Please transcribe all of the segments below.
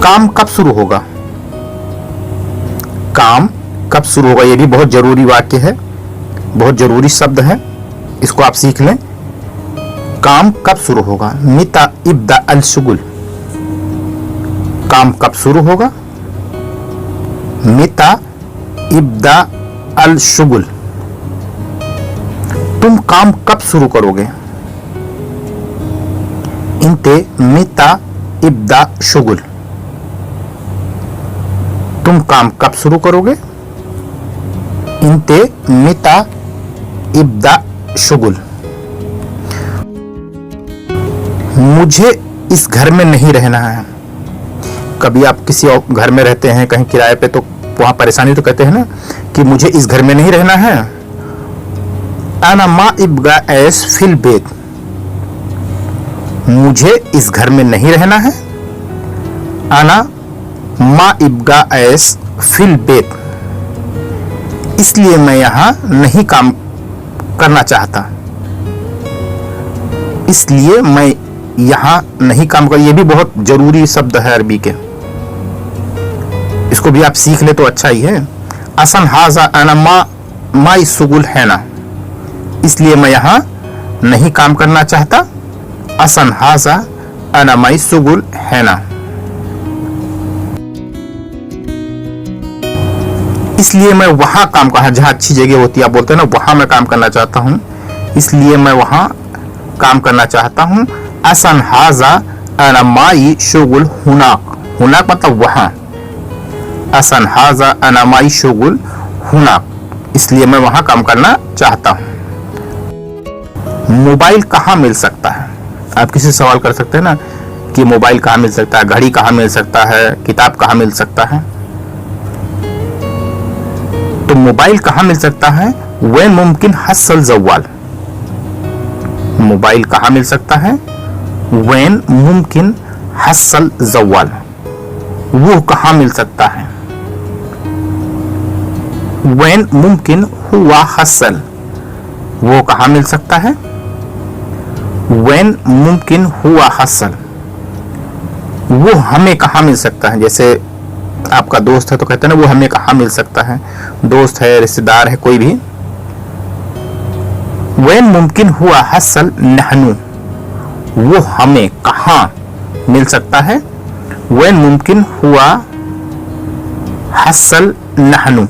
काम कब शुरू होगा? काम कब शुरू होगा, ये भी बहुत जरूरी वाक्य है, बहुत जरूरी शब्द है, इसको आप सीख लें। काम कब शुरू होगा? मिता इब्दा अल शुगुल। काम कब शुरू होगा? मिता इब्दा अल शुगुल। तुम काम कब शुरू करोगे? इंते मिता इब्दा शुगुल। तुम काम कब शुरू करोगे? इंते मिता इब्दा शुगुल। मुझे इस घर में नहीं रहना है। कभी आप किसी और घर में रहते हैं कहीं किराए पे, तो वहां परेशानी तो कहते हैं ना कि मुझे इस घर में नहीं रहना है। आना मा इब्गा एस फिल बेत। मुझे इस घर में नहीं रहना है। आना मा इब्गा एस फिल बेत। इसलिए मैं यहां नहीं काम करना चाहता। इसलिए मैं यहां नहीं काम कर। ये भी बहुत जरूरी शब्द है अरबी के, इसको भी आप सीख ले तो अच्छा ही है। असन हाजा अना माई सुगुल है ना। इसलिए मैं यहां नहीं काम करना चाहता। असन हाजा अना माई सुगुल है ना। इसलिए मैं वहां काम करना, जहां अच्छी जगह होती है आप बोलते हैं ना, वहां मैं काम करना चाहता हूं। इसलिए मैं वहां काम करना चाहता हूं। असन हाजा अना माई शुगुल हुनाक। हुनाक मतलब वहां। असन हाजा अना माई शुगुल हुनाक। इसलिए मैं वहां काम करना चाहता हूं। मोबाइल कहां मिल सकता है? आप किसी से सवाल कर सकते हैं ना कि मोबाइल कहां मिल सकता है, घड़ी कहां मिल सकता है, किताब कहां मिल सकता है। तो मोबाइल कहां मिल सकता है? वैन मुमकिन हसल जवाल। मोबाइल कहां मिल सकता है? वैन मुमकिन हसल जवाल। वो कहां मिल सकता है? वैन मुमकिन हुआ हसल। वो कहां मिल सकता है? वैन मुमकिन हुआ हसल। वो हमें कहां मिल सकता है? जैसे आपका दोस्त है तो कहते हैं ना वो हमें कहां मिल सकता है। दोस्त है, रिश्तेदार है, कोई भी। वैन मुमकिन हुआ हसल नहनु। वो हमें कहां मिल सकता है? वैन मुमकिन हुआ हसल नहनु।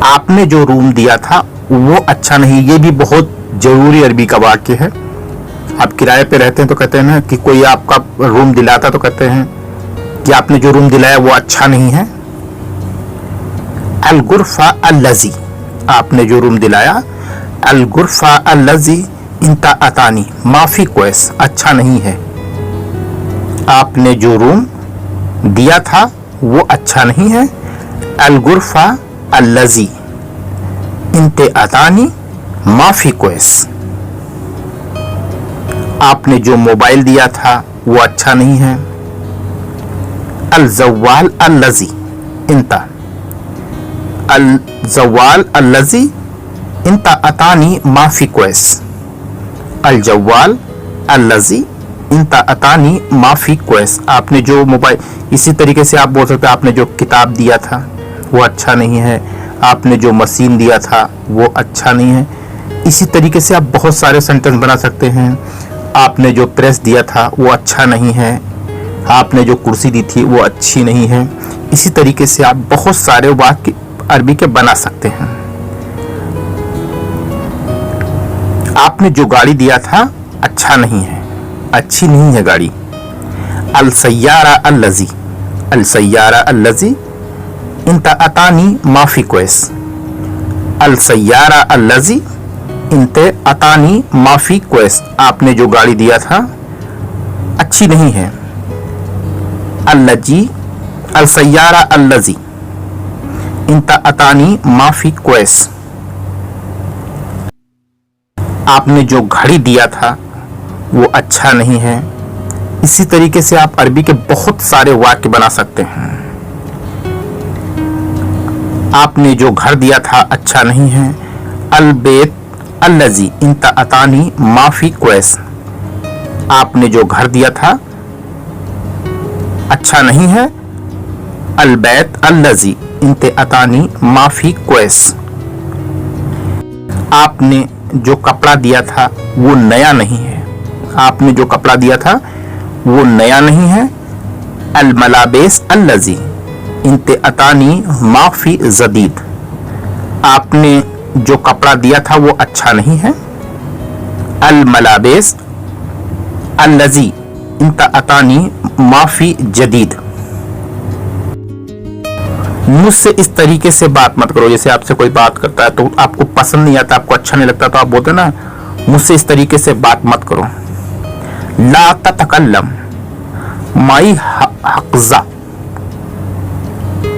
आपने जो रूम दिया था वो अच्छा नहीं। ये भी बहुत जरूरी अरबी का वाक्य है। आप किराए पे रहते हैं तो कहते हैं ना कि कोई आपका रूम दिलाता तो कहते हैं कि आपने जो रूम दिलाया वो अच्छा नहीं है। अल गुरफा अल्लजी। आपने जो रूम दिलाया, अल गुरफा अल्लजी इंता अतानी माफी क्वेस। अच्छा नहीं है। आपने जो रूम दिया था वो अच्छा नहीं है। अल गुरफा अल्लजी इंते अतानी माफी क्वेस। आपने जो मोबाइल दिया था वो अच्छा नहीं है। अल जवाल अल्लजी इंता। अल जवाल अल्लजी इंता अतानी माफी क्वेस। अल जवाल अल्लजी इंता अतानी माफी क्वेस। आपने जो मोबाइल, इसी तरीके से आप बोल सकते हैं आपने जो किताब दिया था वो अच्छा नहीं है। आपने जो मशीन दिया था वो अच्छा नहीं है। इसी तरीके से आप बहुत सारे सेंटेंस बना सकते हैं। आपने जो प्रेस दिया था वो अच्छा नहीं है। आपने जो कुर्सी दी थी वो अच्छी नहीं है। इसी तरीके से आप बहुत सारे वाक्य अरबी के बना सकते हैं। आपने जो गाड़ी दिया था अच्छा नहीं है, अच्छी नहीं है गाड़ी। अल सय्यारा अल्लजी। अल सय्यारा अल्लजी इंता अतानी माफी क्वेस। अल सय्यारा अल्लजी इंते अतानी माफी क्वेस। आपने जो गाड़ी दिया था अच्छी नहीं है। अल्लजी अल सय्यारा अल्लजी इंता अतानी माफी क्वेस। आपने जो घड़ी दिया था वो अच्छा नहीं है। इसी तरीके से आप अरबी के बहुत सारे वाक्य बना सकते हैं। आपने जो घर दिया था अच्छा नहीं है। अल बेत अल्लजी इंता अतानी माफी क्वेस। आपने जो घर दिया था अच्छा नहीं है। अलबैत अल्लजी इंते अतानी माफी क्वेस, आपने जो कपड़ा दिया था वो नया नहीं है। आपने जो कपड़ा दिया था वो नया नहीं है। अल मलाबेस अल्लजी इंते अतानी माफी जदीद, आपने जो कपड़ा दिया था वो अच्छा नहीं है। अल मलाबेस अल्लजी इंता अतानी माफी जदीद, मुझसे इस तरीके से बात मत करो। जैसे आपसे कोई बात करता है तो आपको पसंद नहीं आता, आपको अच्छा नहीं लगता, तो आप बोलते ना मुझसे इस तरीके से बात मत करो। ला ततकल्लम माई हक़ज़ा,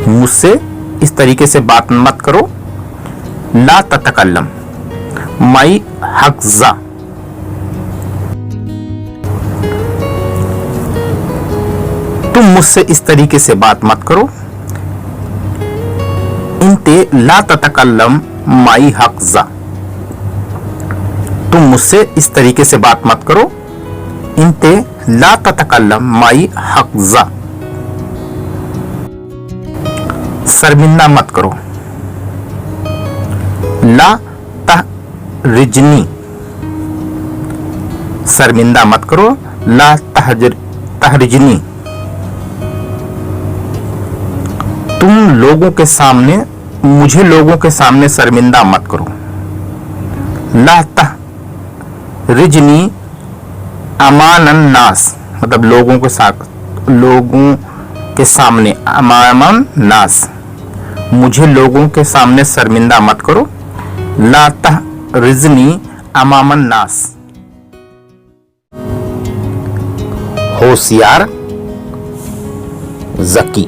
मुझसे इस तरीके से बात मत करो। ला ततकल्लम माई हक़ज़ा, तुम मुझसे इस तरीके से बात मत करो। इंते ला ततकल्लम माई हक़ज़ा, तुम मुझसे इस तरीके से बात मत करो। इंते ला ततकल्लम माई हक़ज़ा, शर्मिंदा मत करो। ला तहरिजनी, शर्मिंदा मत करो। ला तहरिजनी, तुम लोगों के सामने, मुझे लोगों के सामने शर्मिंदा मत करो। ला तहरिजनी अमानन नास, मतलब लोगों के साथ, लोगों के सामने। अमानन नास, मुझे लोगों के सामने शर्मिंदा मत करो। ला तहरिजनी अमामन नास, होशियार ज़की,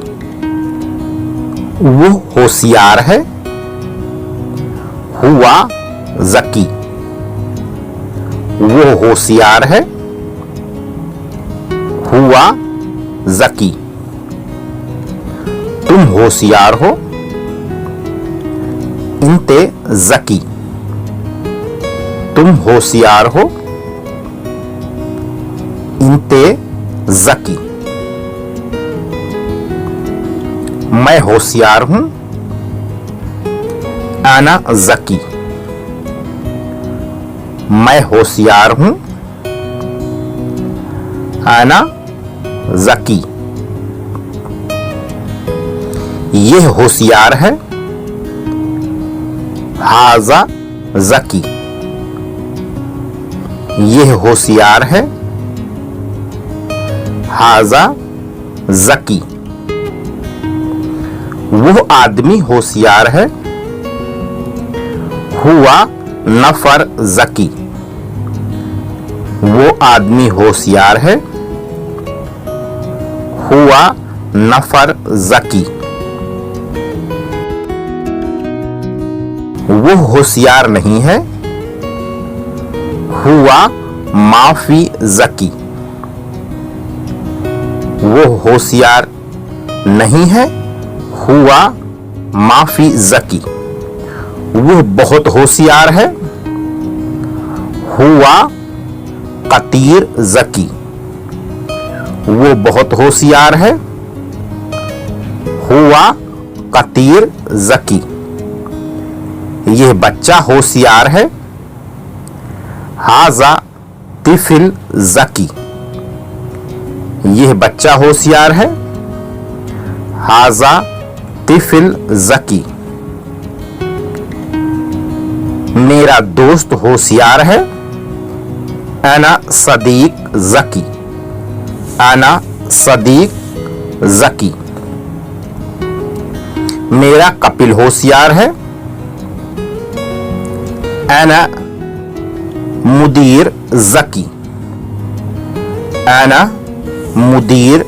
वो होशियार है। हुआ ज़की, वो होशियार है। हुआ ज़की, तुम होशियार हो। इंते ज़की, तुम होशियार हो। इंते ज़की, मैं होशियार हूं। आना ज़की, मैं होशियार हूं। आना ज़की, यह होशियार है। हाज़ा ज़की, यह होशियार है। हाज़ा ज़की, वो आदमी होशियार है। हुआ नफर ज़की, वो आदमी होशियार है। हुआ नफर ज़की, वो होशियार नहीं है। हुआ माफी ज़की, वो होशियार नहीं है। हुआ माफी ज़की, वो बहुत होशियार है। हुआ कतीर ज़की, वो बहुत होशियार है। हुआ कतीर ज़की, यह बच्चा होशियार है। हाज़ा तिफिल ज़की, यह बच्चा होशियार है। हाज़ा तिफिल ज़की, मेरा दोस्त होशियार है। अना सदीक ज़की, अना सदीक ज़की, मेरा कपिल होशियार है। अना मुदीर ज़की, अना मुदीर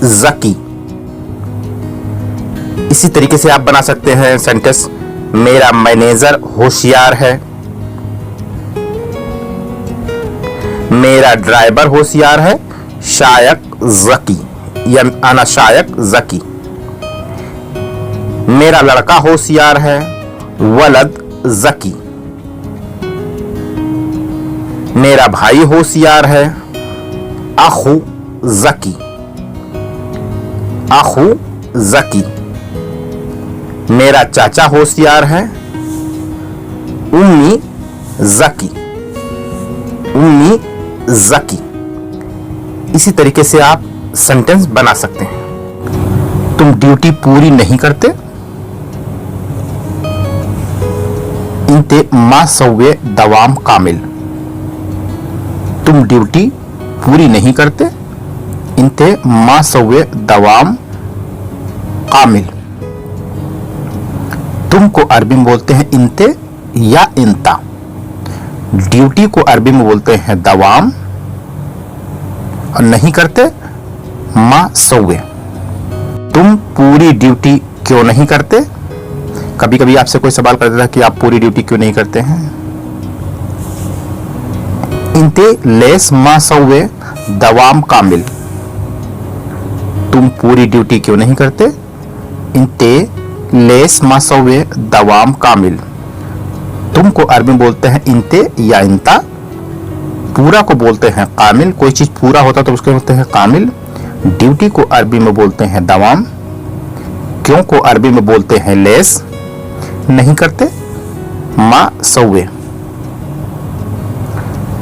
ज़की। इसी तरीके से आप बना सकते हैं सेंटेंस, मेरा मैनेजर होशियार है। मेरा ड्राइवर होशियार है। शायक ज़की, या अना शायक ज़की, मेरा लड़का होशियार है। वलद ज़की, मेरा भाई होशियार है। अखु ज़की, अखू ज़की, मेरा चाचा होशियार है। उम्मी ज़की, उम्मी ज़की। इसी तरीके से आप सेंटेंस बना सकते हैं। तुम ड्यूटी पूरी नहीं करते। इंते मा सव्वे दवाम कामिल, तुम ड्यूटी पूरी नहीं करते। इंते मा सव्वे दवाम कामिल। तुम को अरबी में बोलते हैं इंते या इंता। ड्यूटी को अरबी में बोलते हैं दवाम और नहीं करते मा सव्वे। तुम पूरी ड्यूटी क्यों नहीं करते। कभी कभी आपसे कोई सवाल कर देता है कि आप पूरी ड्यूटी क्यों नहीं करते हैं। इंते लेस मा सव्वे दवाम कामिल, तुम पूरी ड्यूटी क्यों नहीं करते। इंते लेस मा सव्वे दवाम कामिल। तुम को अरबी में बोलते हैं इंते या इंता। पूरा को बोलते हैं कामिल, कोई चीज पूरा होता तो उसको बोलते हैं कामिल। ड्यूटी को अरबी में बोलते हैं दवाम। क्यों को अरबी में बोलते हैं लेस, नहीं करते मा सव्वे।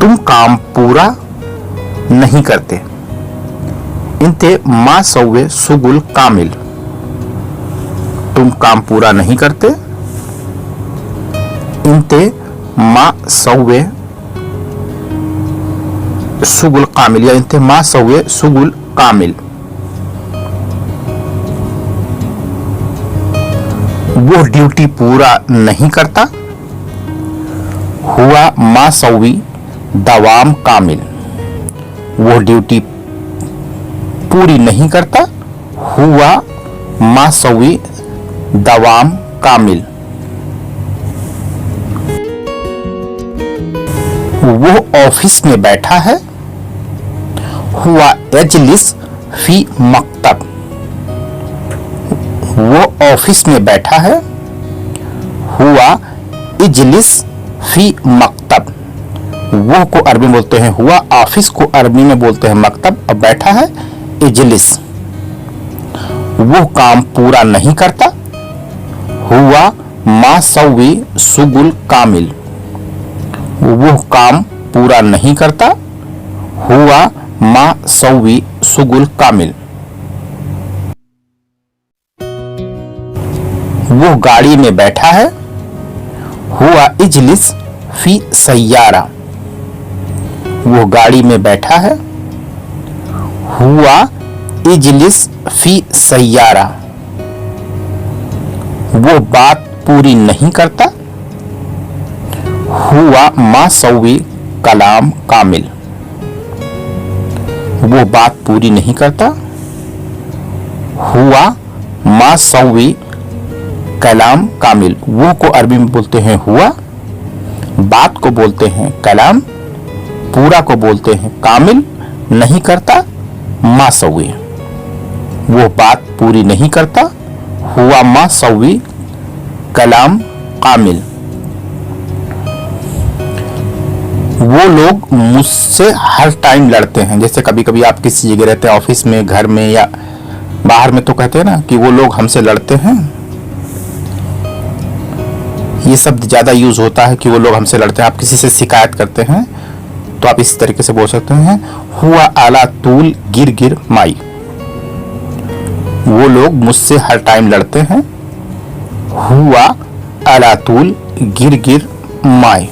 तुम काम पूरा नहीं करते। इंते मा सव्वे सुगुल कामिल, तुम काम पूरा नहीं करते। इंते मा सव्वे सुगुल कामिल या इंते मा सव्वे सुगुल कामिल। वो ड्यूटी पूरा नहीं करता। हुआ मा सव्वी दवाम कामिल, वो ड्यूटी पूरी नहीं करता। हुआ मा सव्वी दवाम कामिल। वो ऑफिस में बैठा है। हुआ यजलिस फी मकतब, वो ऑफिस में बैठा है। हुआ इजलिस फी मकतब। वो को अरबी में बोलते हैं हुआ, ऑफिस को अरबी में बोलते हैं मकतब, और बैठा है इजलिस। वो काम पूरा नहीं करता। हुआ मा सव्वी सुगुल कामिल, वो काम पूरा नहीं करता। हुआ मा सव्वी सुगुल कामिल। वो गाड़ी में बैठा है। हुआ इजलिस फी सैयारा, वो गाड़ी में बैठा है। हुआ इजलिस फी सैयारा। वो बात पूरी नहीं करता। हुआ मा सव्वी कलाम कामिल, वो बात पूरी नहीं करता। हुआ मा सव्वी कलाम कामिल। वो को अरबी में बोलते हैं हुआ, बात को बोलते हैं कलाम, पूरा को बोलते हैं कामिल, नहीं करता मा सव्वी। वो बात पूरी नहीं करता। हुआ मा सव्वी कलाम कामिल। वो लोग मुझसे हर टाइम लड़ते हैं। जैसे कभी कभी आप किसी जगह रहते हैं, ऑफिस में, घर में या बाहर में, तो कहते हैं ना कि वो लोग हमसे लड़ते हैं। ये शब्द ज्यादा यूज होता है कि वो लोग हमसे लड़ते हैं। आप किसी से शिकायत करते हैं तो आप इस तरीके से बोल सकते हैं, हुआ आला तूल गिर गिर माई। वो लोग मुझसे हर टाइम लड़ते हैं। हुआ आला तूल गिर गिर माई।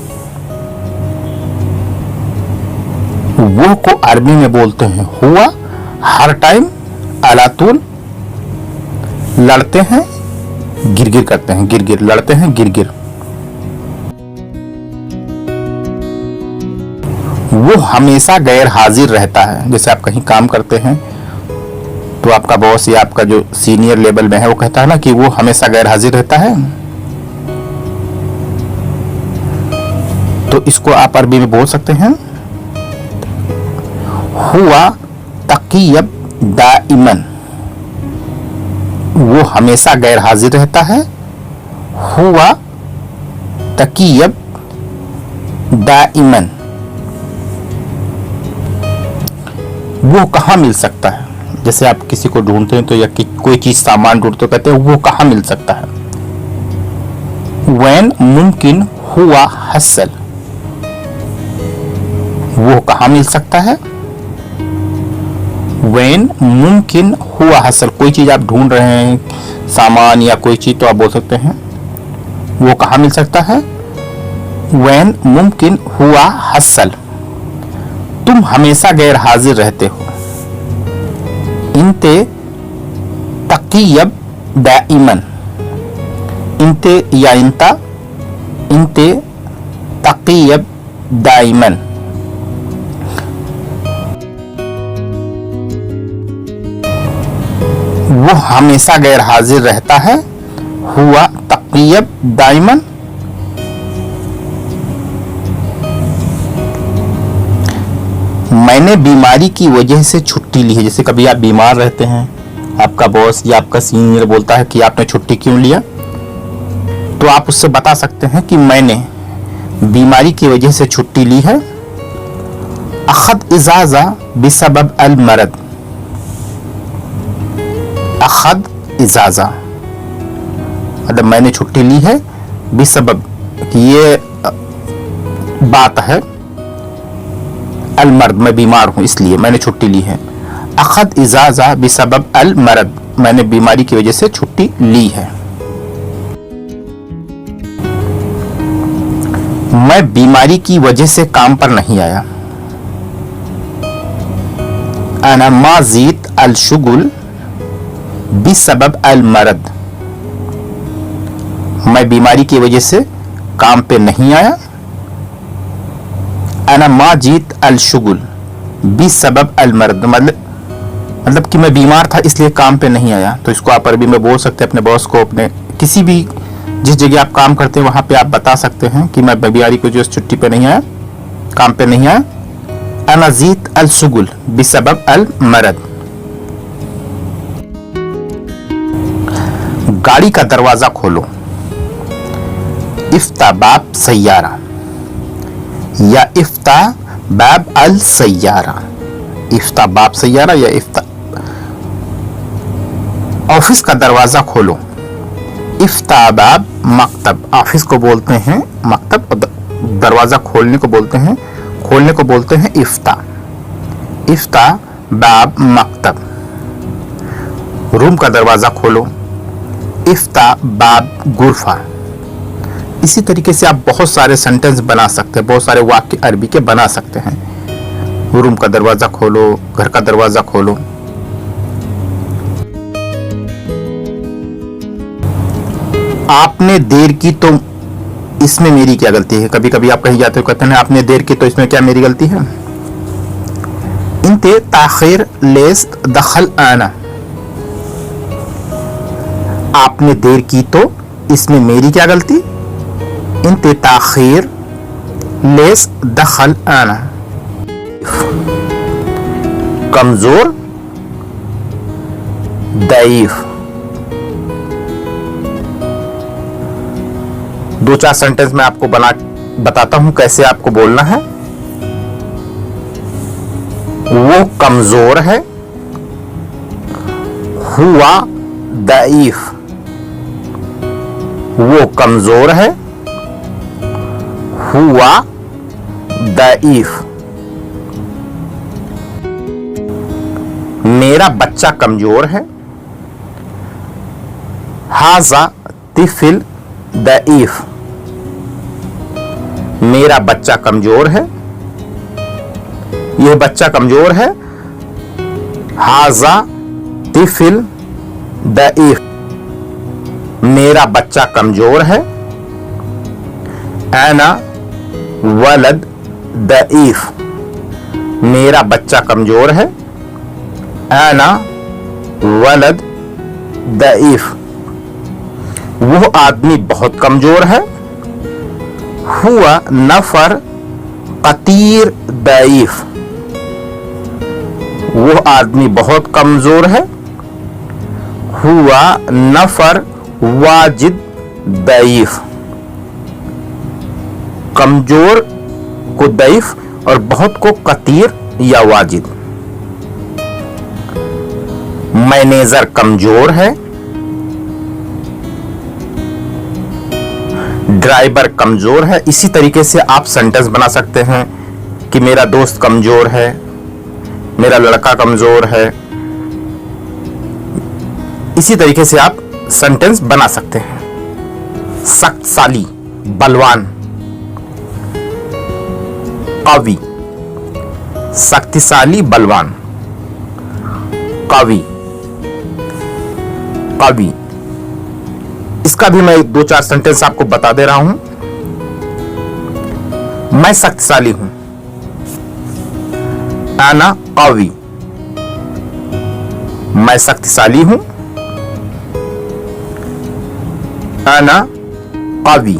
वो को अरबी में बोलते हैं हुआ, हर टाइम, अलातुल लड़ते हैं, गिर गिर करते हैं, गिर गिर लड़ते हैं, गिर गिर। वो हमेशा गैर हाजिर रहता है। जैसे आप कहीं काम करते हैं तो आपका बॉस या आपका जो सीनियर लेवल में है वो कहता है ना कि वो हमेशा गैर हाजिर रहता है, तो इसको आप अरबी में बोल सकते हैं हुआ तकीयब दाइमन। वो हमेशा गैर हाजिर रहता है। हुआ तकीयब दाइमन। वो कहाँ मिल सकता है। जैसे आप किसी को ढूंढते हैं तो या कोई चीज सामान ढूंढते हो कहते हैं वो कहाँ मिल सकता है। वैन मुमकिन हुआ हसल, वो कहाँ मिल सकता है। वैन मुमकिन हुआ हसल, कोई चीज आप ढूंढ रहे हैं सामान या कोई चीज, तो आप बोल सकते हैं वो कहाँ मिल सकता है। वैन मुमकिन हुआ हसल, तुम हमेशा गैर हाजिर रहते हो। इंते तकीयब दाइमन, इंते या इंता, इंते तकीयब दाइमन, वो हमेशा गैर हाजिर रहता है। हुआ तकीयब दाइमन, मैंने बीमारी की वजह से छुट्टी ली है। जैसे कभी आप बीमार रहते हैं, आपका बॉस या आपका सीनियर बोलता है कि आपने छुट्टी क्यों लिया, तो आप उससे बता सकते हैं कि मैंने बीमारी की वजह से छुट्टी ली है। अखद इजाजा बिसबब अल मरद, अखद इजाजा मतलब मैंने छुट्टी ली है, बिसबब ये बात है, अल मर्द मैं बीमार हूं इसलिए मैंने छुट्टी ली है। अखद इजाजा बिसबब अल मरद, मैंने बीमारी की वजह से छुट्टी ली है। मैं बीमारी की वजह से काम पर नहीं आया। अना माजीत अल शुगुल बिसबब अल मरद, मैं बीमारी की वजह से काम पे नहीं आया। अना माजीत अल शुगुल बिसबब अल मरद, मतलब कि मैं बीमार था इसलिए काम पे नहीं आया। तो इसको आप अरबी में बोल सकते हैं अपने बॉस को, अपने किसी भी जिस जगह आप काम करते हैं वहां पे आप बता सकते हैं कि मैं बीमारी की वजह से छुट्टी पे नहीं आया, काम पे नहीं आया। अना जीत अल शुगुल बिसबब अल मरद। गाड़ी का दरवाजा खोलो, इफ्ता बाब सैयारा या इफ्ता बाब अल सैयारा, इफ्ता बाब सैयारा या इफ्ता। ऑफिस का दरवाजा खोलो, इफ्ता बाब मकतब, ऑफिस को बोलते हैं मकतब, दरवाजा खोलने को बोलते हैं, खोलने को बोलते हैं इफ्ता, इफ्ता बाब मकतब। रूम का दरवाजा खोलो, इफ्ता बाब गुरफा। इसी तरीके से आप बहुत सारे सेंटेंस बना सकते हैं, बहुत सारे वाक्य अरबी के बना सकते हैं। रूम का दरवाजा खोलो, घर का दरवाजा खोलो। आपने देर की तो इसमें मेरी क्या गलती है। कभी कभी आप कहीं जाते हो कहते हैं आपने देर की तो इसमें क्या मेरी गलती है। इंते ताखिर लेस दखल आना, आपने देर की तो इसमें मेरी क्या गलती। इंते ताखिर लेस दखल आना। कमजोर दईफ। दो चार सेंटेंस में आपको बताता हूं कैसे आपको बोलना है। वो कमजोर है, हुआ दईफ, वो कमजोर है, हुआ दईफ। मेरा बच्चा कमजोर है, हाजा तिफिल दईफ, मेरा बच्चा कमजोर है, यह बच्चा कमजोर है। हाजा तिफिल दईफ, मेरा बच्चा कमजोर है। अना वलद दईफ, मेरा बच्चा कमजोर है। अना वलद दईफ, वो आदमी बहुत कमजोर है। हुआ नफर कतीर दईफ, वो आदमी बहुत कमजोर है। हुआ नफर वाजिद दईफ, कमजोर को दईफ और बहुत को कतीर या वाजिद। मैनेजर कमजोर है, ड्राइवर कमजोर है। इसी तरीके से आप सेंटेंस बना सकते हैं कि मेरा दोस्त कमजोर है, मेरा लड़का कमजोर है। इसी तरीके से आप सेंटेंस बना सकते हैं। शक्तिशाली, बलवान, कवि, शक्तिशाली, बलवान, कवि, कवि। इसका भी मैं 2-4 सेंटेंस आपको बता दे रहा हूं। मैं शक्तिशाली हूं, आना कवि। मैं शक्तिशाली हूं, आना कवि।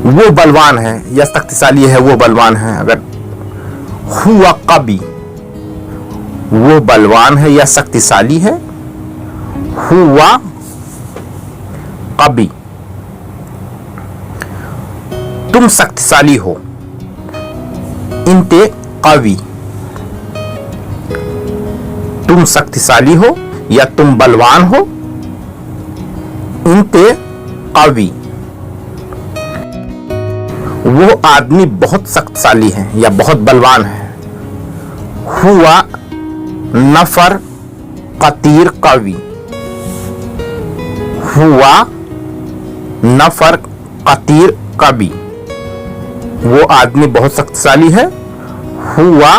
वो बलवान है या शक्तिशाली है, वो बलवान है। अगर हुआ कवि, वो बलवान है या शक्तिशाली है, हुआ कवि। तुम शक्तिशाली हो, इंते कवि। तुम शक्तिशाली हो या तुम बलवान हो, इंते कवि। वो आदमी बहुत शक्तिशाली है या बहुत बलवान है, हुआ नफर कतीर कवि। हुआ नफर कतीर कवि। वो आदमी बहुत शक्तिशाली है, हुआ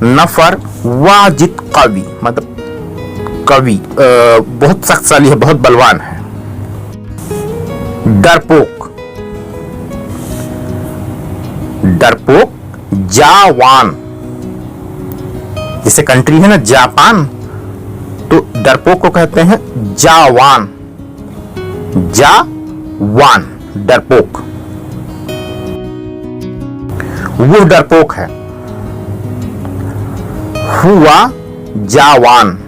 नफर वाजिद कवि। मतलब कवि बहुत शक्तिशाली है, बहुत बलवान है। डरपोक, डरपोक, जावान। जैसे कंट्री है ना जापान, तो डरपोक को कहते हैं जावान। जावान, डरपोक। वो डरपोक है, हुआ जावान।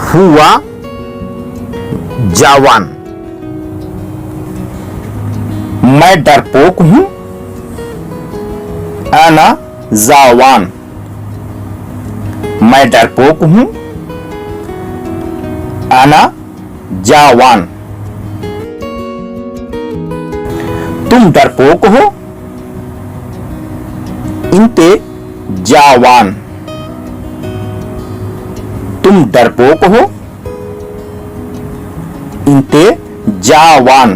हुआ जावान। मैं डरपोक हूं, आना जावान। मैं डरपोक हूं, आना जावान। तुम डरपोक हो, इंते जावान। तुम डरपोक हो, इंते जावान।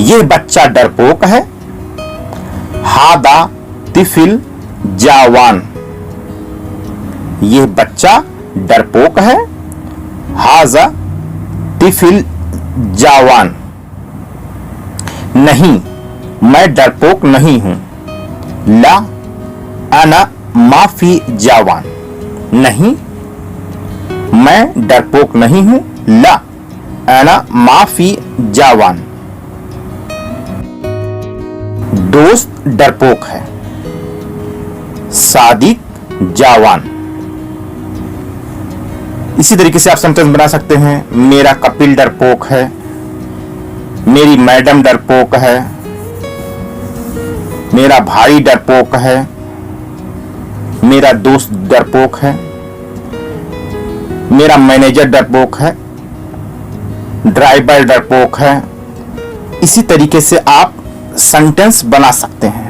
ये बच्चा डरपोक है, हादा तिफिल जावान। ये बच्चा डरपोक है, हाजा तिफिल जावान। नहीं, मैं डरपोक नहीं हूं, ला अना माफी जावान। नहीं, मैं डरपोक नहीं हूं, ला अना माफी जावान। दोस्त डरपोक है, सादिक जावान। इसी तरीके से आप सेंटेंस बना सकते हैं। मेरा कपिल डरपोक है, मेरी मैडम डरपोक है, मेरा भाई डरपोक है, मेरा दोस्त डरपोक है, मेरा मैनेजर डरपोक है, ड्राइवर डरपोक है। इसी तरीके से आप सेंटेंस बना सकते हैं।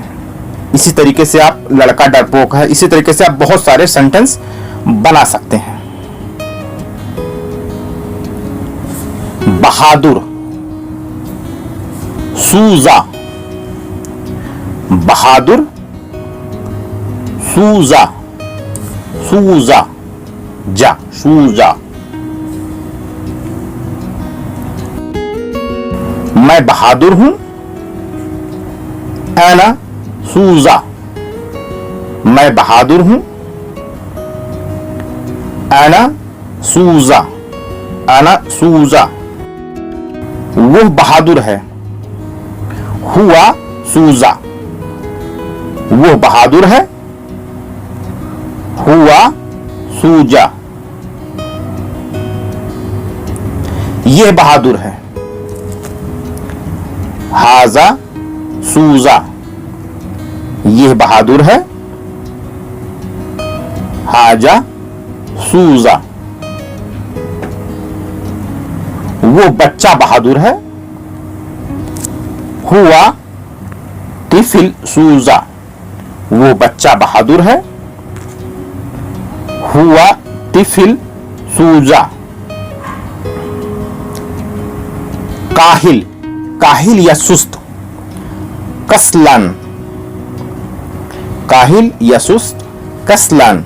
इसी तरीके से आप लड़का डरपोक है, इसी तरीके से आप बहुत सारे सेंटेंस बना सकते हैं। बहादुर, सूजा। बहादुर, सूजा, सूजा, जा, सूजा। मैं बहादुर हूं, आना सूजा। मैं बहादुर हूं, आना सूजा, आना सूजा। वो बहादुर है, हुआ सूजा। वो बहादुर है, हुआ सूजा। ये बहादुर है, हाजा सूजा। ये बहादुर है। हाजा सूजा, वो बच्चा बहादुर है। हुआ तिफिल सूजा, वो बच्चा बहादुर है। हुआ तिफिल सूजा। काहिल, काहिल या सुस्त। कसलन, काहिल या सुस्त। कसलन।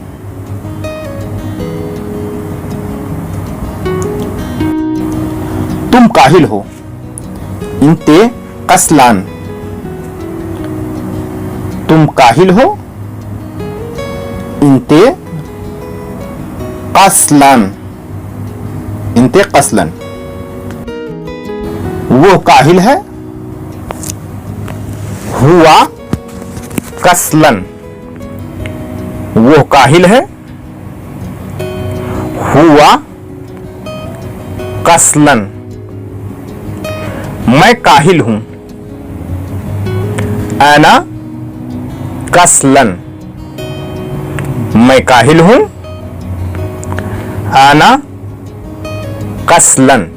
तुम काहिल हो। इंते कसलान, तुम काहिल हो। इंते कसलन, इंते कसलन। वो काहिल है। हुआ कसलन, वो काहिल है। हुआ कसलन। मैं काहिल हूं। आना कसलन, मैं काहिल हूं। आना कसलन।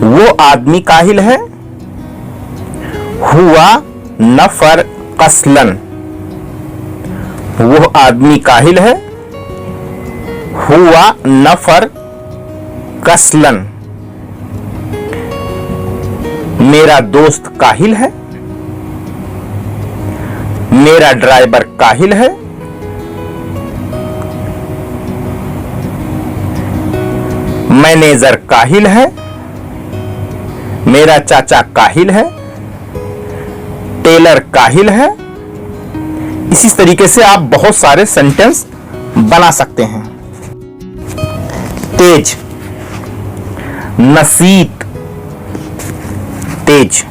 वो आदमी काहिल है। हुआ नफर कसलन, वो आदमी काहिल है। हुआ नफर कसलन। मेरा दोस्त काहिल है। मेरा ड्राइवर काहिल है। मैनेजर काहिल है। मेरा चाचा काहिल है। टेलर काहिल है। इसी तरीके से आप बहुत सारे सेंटेंस बना सकते हैं। तेज, नसीत, तेज।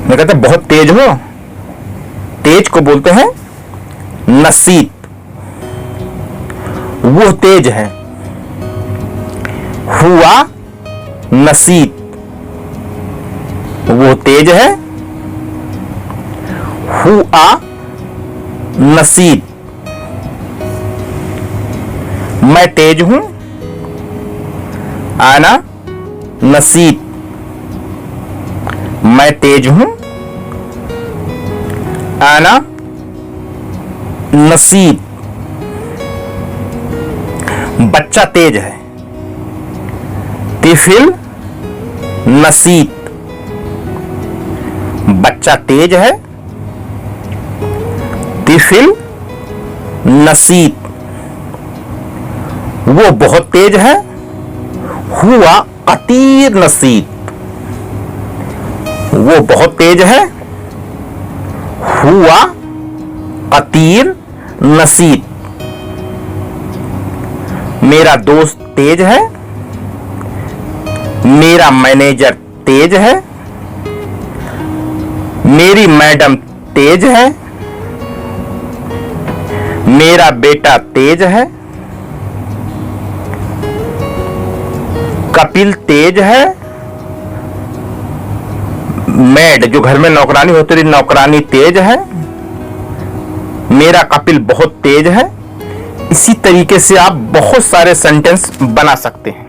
मैं कहते बहुत तेज हो, तेज को बोलते हैं नसीत। वो तेज है। हुआ नसीत, वो तेज है। हुआ नसीत। मैं तेज हूं। आना नसीत, मैं तेज हूं। आना नसीब। बच्चा तेज है। तिफिल नसीब, बच्चा तेज है। तिफिल नसीब, वो बहुत तेज है। हुआ कतीर नसीब, वो बहुत तेज है। हुआ कतीर नसीब। मेरा दोस्त तेज है। मेरा मैनेजर तेज है। मेरी मैडम तेज है। मेरा बेटा तेज है। कपिल तेज है। मैड जो घर में नौकरानी होती है, नौकरानी तेज है। मेरा कपिल बहुत तेज है। इसी तरीके से आप बहुत सारे सेंटेंस बना सकते हैं।